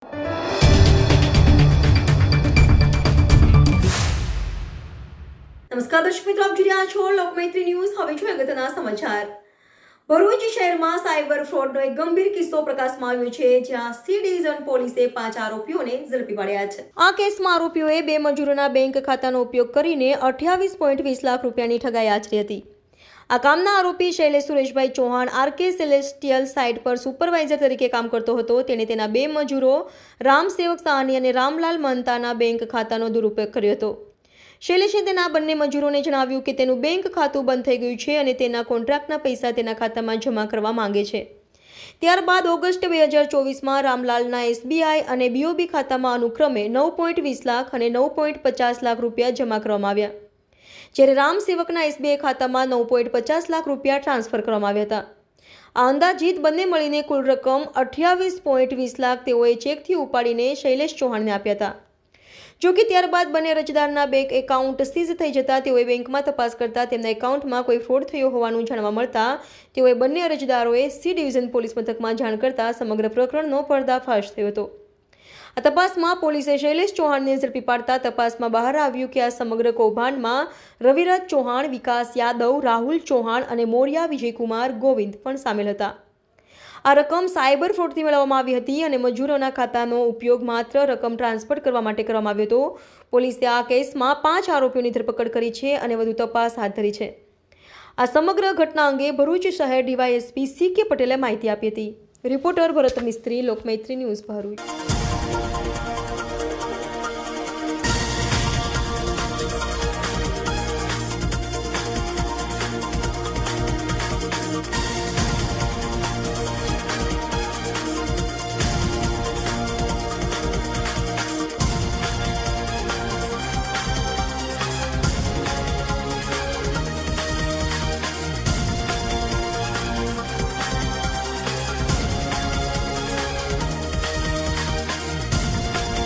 નમસ્કાર દર્શક મિત્રો, આપ જોઈ રહ્યા છો લોકમૈત્રી ન્યૂઝ। હવે જોઈએ અગત્યના સમાચાર। ભરૂચ શહેરમાં સાયબર ફ્રોડનો એક ગંભીર કિસ્સો પ્રકાશમાં આવ્યો છે, જ્યાં સી ડિવિઝન પોલીસે 5 આરોપીઓને ઝડપી પાડ્યા છે। આ કેસમાં આરોપીઓએ 2 મજૂરોના બેંક ખાતાનો ઉપયોગ કરીને 28.20 લાખ રૂપિયાની ઠગાઈ આચરી હતી। આ કામના આરોપી Shailesh Sureshbhai Chauhan RK celestial site પર સુપરવાઇઝર તરીકે કામ કરતો હતો। તેણે તેના 2 મજૂરો રામસેવક સાહની અને રામલાલ મહંતાના બેંક ખાતાનો દુરુપયોગ કર્યો હતો। શૈલેષે તેના બંને મજૂરોને જણાવ્યું કે તેનું બેંક ખાતું બંધ થઈ ગયું છે અને તેના કોન્ટ્રાક્ટના પૈસા તેના ખાતામાં જમા કરવા માંગે છે। ત્યારબાદ ઓગસ્ટ 2024માં રામલાલના એસબીઆઈ અને બીઓબી ખાતામાં અનુક્રમે 9.20 લાખ અને 9.50 લાખ રૂપિયા જમા કરવામાં આવ્યા, જ્યારે રામસેવકના એસબીઆઈ ખાતામાં 9.50 લાખ રૂપિયા ટ્રાન્સફર કરવામાં આવ્યા હતા। આ અંદાજિત બંને મળીને કુલ રકમ 28.20 લાખ તેઓએ ચેકથી ઉપાડીને શૈલેષ ચૌહાણને આપ્યા હતા। જો કે ત્યારબાદ બંને અરજદારના બેંક એકાઉન્ટ સીઝ થઈ જતા તેઓએ બેંકમાં તપાસ કરતા તેમના એકાઉન્ટમાં કોઈ ફ્રોડ થયો હોવાનું જાણવા મળતા તેઓએ બંને અરજદારોએ સી ડિવિઝન પોલીસ મથકમાં જાણ કરતા સમગ્ર પ્રકરણનો પર્દાફાશ થયો હતો। આ તપાસમાં પોલીસે શૈલેષ ચૌહાણને ઝડપી પાડતા તપાસમાં બહાર આવ્યું કે આ સમગ્ર કૌભાંડમાં રવિરાજ ચૌહાણ, વિકાસ યાદવ, રાહુલ ચૌહાણ અને મોરિયા વિજયકુમાર ગોવિંદ પણ સામેલ હતા। આ રકમ સાયબર ફ્રોડથી મેળવવામાં આવી હતી અને મજૂરોના ખાતાનો ઉપયોગ માત્ર રકમ ટ્રાન્સફર કરવા માટે કરવામાં આવ્યો હતો। પોલીસે આ કેસમાં 5 આરોપીઓની ધરપકડ કરી છે અને વધુ તપાસ હાથ ધરી છે। આ સમગ્ર ઘટના અંગે ભરૂચ શહેર ડીવાયએસપી સી.કે. પટેલે માહિતી આપી હતી। રિપોર્ટર ભરત મિસ્ત્રી, લોકમૈત્રી ન્યૂઝ, ભરૂચ।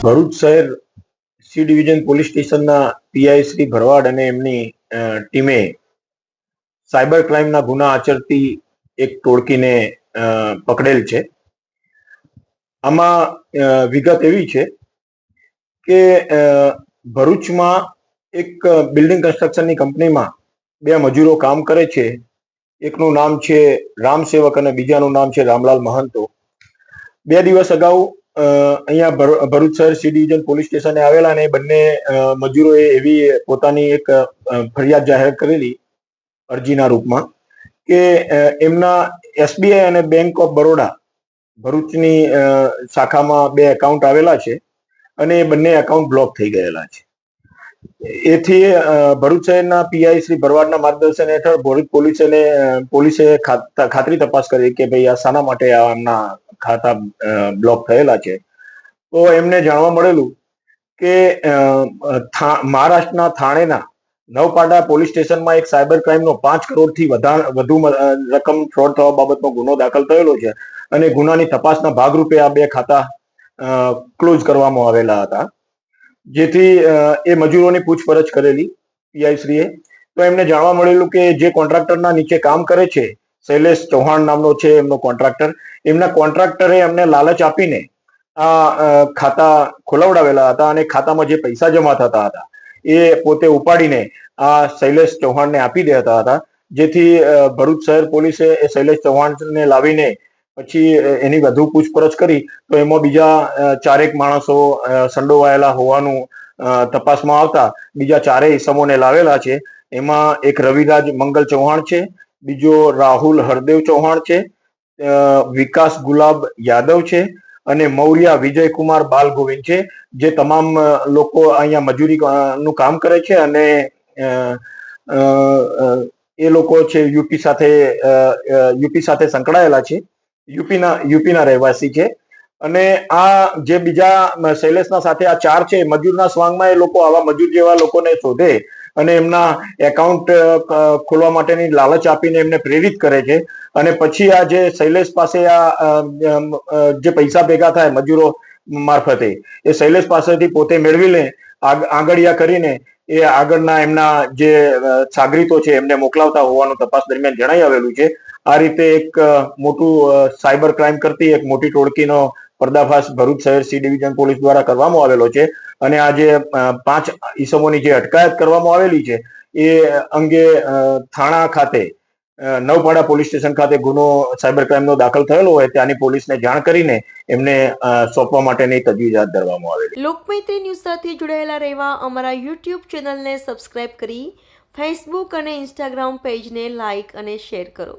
ભરૂચ શહેર સી ડિવિઝન પોલીસ સ્ટેશનના પીઆઈ શ્રી ભરવાડ અને એમની ટીમે સાયબર ક્રાઇમના ગુના આચરતી એક ટોળકીને પકડેલ છે। આમાં વિગત એવી છે કે ભરૂચમાં એક બિલ્ડિંગ કન્સ્ટ્રક્શનની કંપનીમાં 2 મજૂરો કામ કરે છે। એકનું નામ છે રામસેવક અને બીજાનું નામ છે રામલાલ મહંતો। 2 દિવસ અગાઉ અહીંયા ભરૂચ શહેર સી ડિવિઝન પોલીસ સ્ટેશને આવેલા અને બંને મજૂરોએ એવી પોતાની એક ફરિયાદ જાહેર કરેલી અરજીના રૂપમાં કે એમના એસબીઆઈ અને બેંક ઓફ બરોડા ભરૂચની શાખામાં 2 એકાઉન્ટ આવેલા છે અને એ બંને એકાઉન્ટ બ્લોક થઈ ગયેલા છે। એથી ભરૂચ શહેરના પીઆઈ શ્રી ભરવાડના માર્ગદર્શન હેઠળ ભરૂચ પોલીસે ખાતરી તપાસ કરી કે ભાઈ આ શાના માટે આમના ખાતા બ્લોક થયેલા છે। તો એમને જાણવા મળેલું કે મહારાષ્ટ્રના થાણેના નવપાડા પોલીસ સ્ટેશનમાં એક સાયબર ક્રાઇમનો 5 કરોડથી વધુ રકમ ફ્રોડ થવા બાબતનો ગુનો દાખલ થયેલો છે અને ગુનાની તપાસના ભાગરૂપે આ 2 ખાતા ક્લોઝ કરવામાં આવેલા હતા। જેથી એ મજૂરોની પૂછપરછ કરેલી પીઆઈ શ્રીએ તો એમને જાણવા મળેલું કે જે કોન્ટ્રાક્ટરના નીચે કામ કરે છે, શૈલેષ ચૌહાણ નામનો છે એમનો કોન્ટ્રાક્ટર, એમના કોન્ટ્રાક્ટરે એમને લાલચ આપીને આ ખાતા ખોલાવડાવેલા હતા અને ખાતામાં જે પૈસા જમા થતા હતા એ પોતે ઉપાડીને આ શૈલેષ ચૌહાણને આપી દેતા હતા। જેથી ભરૂચ શહેર પોલીસે એ શૈલેષ ચૌહાણને લાવીને પછી એની વધુ પૂછપરછ કરી તો એમાં બીજા 4 માણસો સંડોવાયેલા હોવાનું તપાસમાં આવતા બીજા 4 ઇસમોને લાવેલા છે। એમાં એક રવિરાજ મંગલ ચૌહાણ છે, બીજો રાહુલ હરદેવ ચૌહાણ છે, વિકાસ ગુલાબ યાદવ છે અને મૌર્યા વિજયકુમાર બાલગોવિંદ છે, જે તમામ લોકો અહીંયા મજૂરીનું કામ કરે છે અને એ લોકો છે યુપી સાથે સંકળાયેલા છે, યુપીના રહેવાસી છે। અને આ જે બીજા શૈલેષના સાથે આ 4 છે મજૂરના સ્વાંગમાં એ લોકો આવા મજૂર જેવા લોકોને શોધે અને એમના એકાઉન્ટ ખોલવા માટેની લાલચ આપીને એમને પ્રેરિત કરે છે અને પછી આ જે શૈલેષ પાસે આ જે પૈસા ભેગા થાય મજૂરો મારફતે એ શૈલેષ પાસેથી પોતે મેળવી લે, આંગળિયા કરીને એ આગળના એમના જે સાગરીતો છે એમને મોકલાવતા હોવાનું તપાસ દરમિયાન જણાઈ આવેલું છે। આ રીતે એક મોટું સાયબર ક્રાઇમ કરતી એક મોટી ટોળકીનો પર્દાફાશ ભરૂચ શહેર સી ડિવિઝન પોલીસ દ્વારા કરવામાં આવેલો છે અને આ જે 5 ઈસમોની જે અટકાયત કરવામાં આવેલી છે એ અંગે થાણા ખાતે નવપાડા પોલીસ સ્ટેશન ખાતે ગુનો સાયબર ક્રાઇમનો દાખલ થયેલો હોય ત્યાંની પોલીસને જાણ કરીને એમને સોંપવા માટેની તજવીજ હાથ ધરવામાં આવેલી. લોકમૈત્રી ન્યૂઝ સાથે જોડાયેલા રહેવા અમારા યુટ્યુબ ચેનલને સબસ્ક્રાઇબ કરી ફેસબુક અને ઇન્સ્ટાગ્રામ પેજને લાઇક અને શેર કરો.